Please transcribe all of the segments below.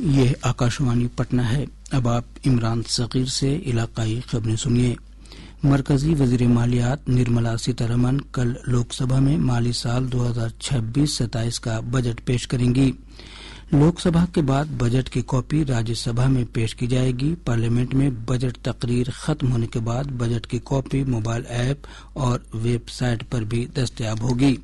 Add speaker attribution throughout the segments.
Speaker 1: یہ آکاشوانی پٹنہ ہے۔ اب آپ عمران صغیر سے علاقائی خبریں سنیے۔ مرکزی وزیر مالیات نرملا سیتارمن کل لوک سبھا میں مالی سال 2026-27 کا بجٹ پیش کریں گی۔ لوک سبھا کے بعد بجٹ کی کاپی راجیہ سبھا میں پیش کی جائے گی۔ پارلیمنٹ میں بجٹ تقریر ختم ہونے کے بعد بجٹ کی کاپی موبائل ایپ اور ویب سائٹ پر بھی دستیاب ہوگی۔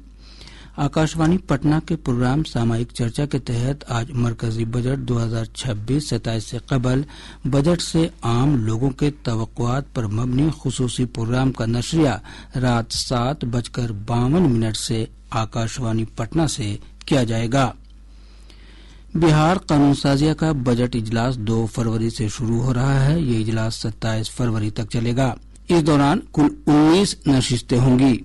Speaker 1: آکاشوانی پٹنہ کے پروگرام سامعک چرچا کے تحت آج مرکزی بجٹ 2026-27 سے قبل بجٹ سے عام لوگوں کے توقعات پر مبنی خصوصی پروگرام کا نشریہ رات 7:52 سے آکاشوانی پٹنہ سے کیا جائے گا۔ بہار قانون سازیہ کا بجٹ اجلاس 2 فروری سے شروع ہو رہا ہے۔ یہ اجلاس 27 فروری تک چلے گا۔ اس دوران کل 19 نشستیں ہوں گی۔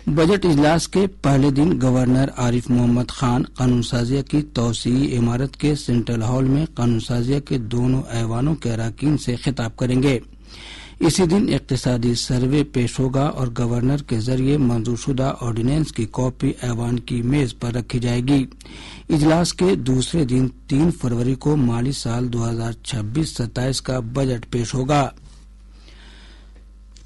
Speaker 1: بجٹ اجلاس کے پہلے دن گورنر عارف محمد خان قانون سازیہ کی توسیعی عمارت کے سینٹرل ہال میں قانون سازیہ کے دونوں ایوانوں کے اراکین سے خطاب کریں گے۔ اسی دن اقتصادی سروے پیش ہوگا اور گورنر کے ذریعے منظور شدہ آرڈیننس کی کاپی ایوان کی میز پر رکھی جائے گی۔ اجلاس کے دوسرے دن 3 فروری کو مالی سال 2026-27 کا بجٹ پیش ہوگا۔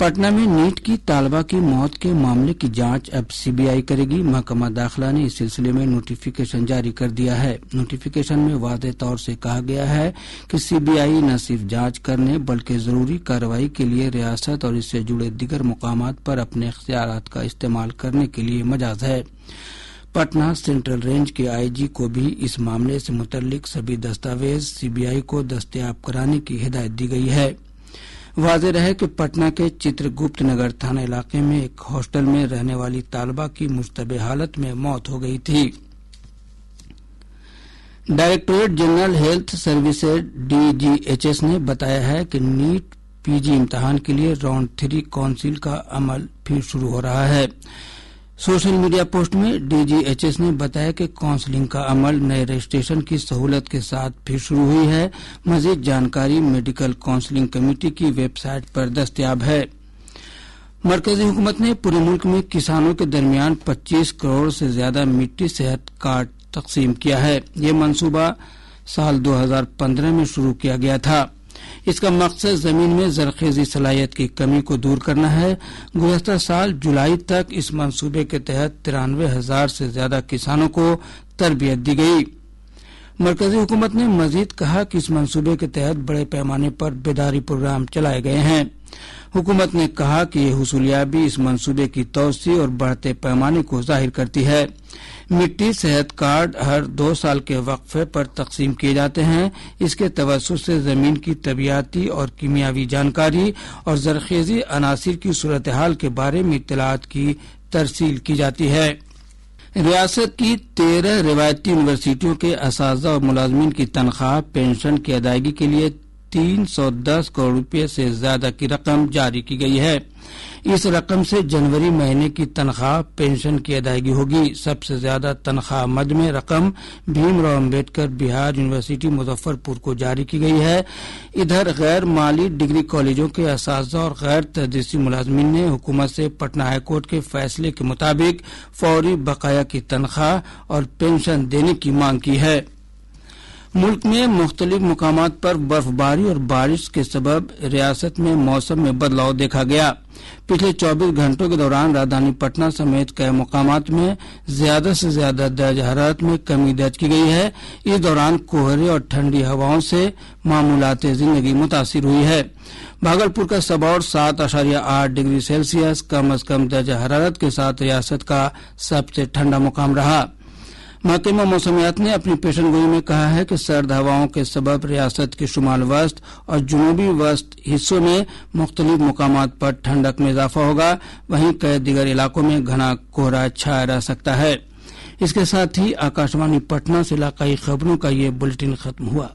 Speaker 1: پٹنہ میں نیٹ کی طالبہ کی موت کے معاملے کی جانچ اب CBI کرے گی۔ محکمہ داخلہ نے اس سلسلے میں نوٹیفیکیشن جاری کر دیا ہے۔ نوٹیفیکیشن میں واضح طور سے کہا گیا ہے کہ CBI نہ صرف جانچ کرنے بلکہ ضروری کارروائی کے لیے ریاست اور اس سے جڑے دیگر مقامات پر اپنے اختیارات کا استعمال کرنے کے لیے مجاز ہے۔ پٹنہ سینٹرل رینج کے IG کو بھی اس معاملے سے متعلق سبھی دستاویز CBI کو دستیاب کرانے کی ہدایت دی گئی ہے۔ واضح رہے کہ پٹنہ کے چتر گپت نگر تھانہ علاقے میں ایک ہاسٹل میں رہنے والی طالبہ کی مشتبہ حالت میں موت ہو گئی تھی۔ Directorate general health services DGHS نے بتایا ہے کہ نیٹ PG امتحان کے لیے راؤنڈ 3 کونسل کا عمل پھر شروع ہو رہا ہے۔ سوشل میڈیا پوسٹ میں DGHS نے بتایا کہ کونسلنگ کا عمل نئے رجسٹریشن کی سہولت کے ساتھ پھر شروع ہوئی ہے۔ مزید جانکاری میڈیکل کونسلنگ کمیٹی کی ویب سائٹ پر دستیاب ہے۔ مرکزی حکومت نے پورے ملک میں کسانوں کے درمیان 25 کروڑ سے زیادہ مٹی صحت کارڈ تقسیم کیا ہے۔ یہ منصوبہ سال 2015 میں شروع کیا گیا تھا۔ اس کا مقصد زمین میں زرخیزی صلاحیت کی کمی کو دور کرنا ہے۔ گزشتہ سال جولائی تک اس منصوبے کے تحت 93,000 سے زیادہ کسانوں کو تربیت دی گئی۔ مرکزی حکومت نے مزید کہا کہ اس منصوبے کے تحت بڑے پیمانے پر بیداری پروگرام چلائے گئے ہیں۔ حکومت نے کہا کہ یہ حصولیابی اس منصوبے کی توسیع اور بڑھتے پیمانے کو ظاہر کرتی ہے۔ مٹی صحت کارڈ ہر 2 سال کے وقفے پر تقسیم کیے جاتے ہیں۔ اس کے توسط سے زمین کی طبیعیاتی اور کیمیاوی جانکاری اور زرخیزی عناصر کی صورتحال کے بارے میں اطلاعات کی ترسیل کی جاتی ہے۔ ریاست کی 13 روایتی یونیورسٹیوں کے اساتذہ اور ملازمین کی تنخواہ پینشن کی ادائیگی کے لیے 310 کروڑ روپے سے زیادہ کی رقم جاری کی گئی ہے۔ اس رقم سے جنوری مہینے کی تنخواہ پینشن کی ادائیگی ہوگی۔ سب سے زیادہ تنخواہ مد میں رقم بھیم راؤ امبیڈکر بہار یونیورسٹی مظفر پور کو جاری کی گئی ہے۔ ادھر غیر مالی ڈگری کالجوں کے اساتذہ اور غیر تدریسی ملازمین نے حکومت سے پٹنہ ہائی کورٹ کے فیصلے کے مطابق فوری بقایا کی تنخواہ اور پینشن دینے کی مانگ کی ہے۔ ملک میں مختلف مقامات پر برف باری اور بارش کے سبب ریاست میں موسم میں بدلاؤ دیکھا گیا۔ پچھلے 24 گھنٹوں کے دوران راجدھانی پٹنہ سمیت کئی مقامات میں زیادہ سے زیادہ درجہ حرارت میں کمی درج کی گئی ہے۔ اس دوران کوہرے اور ٹھنڈی ہواؤں سے معمولات زندگی متاثر ہوئی ہے۔ بھاگلپور کا سبوڑ 7.8 ڈگری سیلسیس کم از کم درجہ حرارت کے ساتھ ریاست کا سب سے ٹھنڈا مقام رہا۔ محکمہ موسمیات نے اپنی پیشن گوئی میں کہا ہے کہ سرد ہواؤں کے سبب ریاست کے شمال وسط اور جنوبی وسط حصوں میں مختلف مقامات پر ٹھنڈک میں اضافہ ہوگا، وہیں کئی دیگر علاقوں میں گھنا کوہرا چھایا رہ سکتا ہے۔ اس کے ساتھ ہی آکاشوانی پٹنہ سے علاقائی خبروں کا یہ بلٹن ختم ہوا۔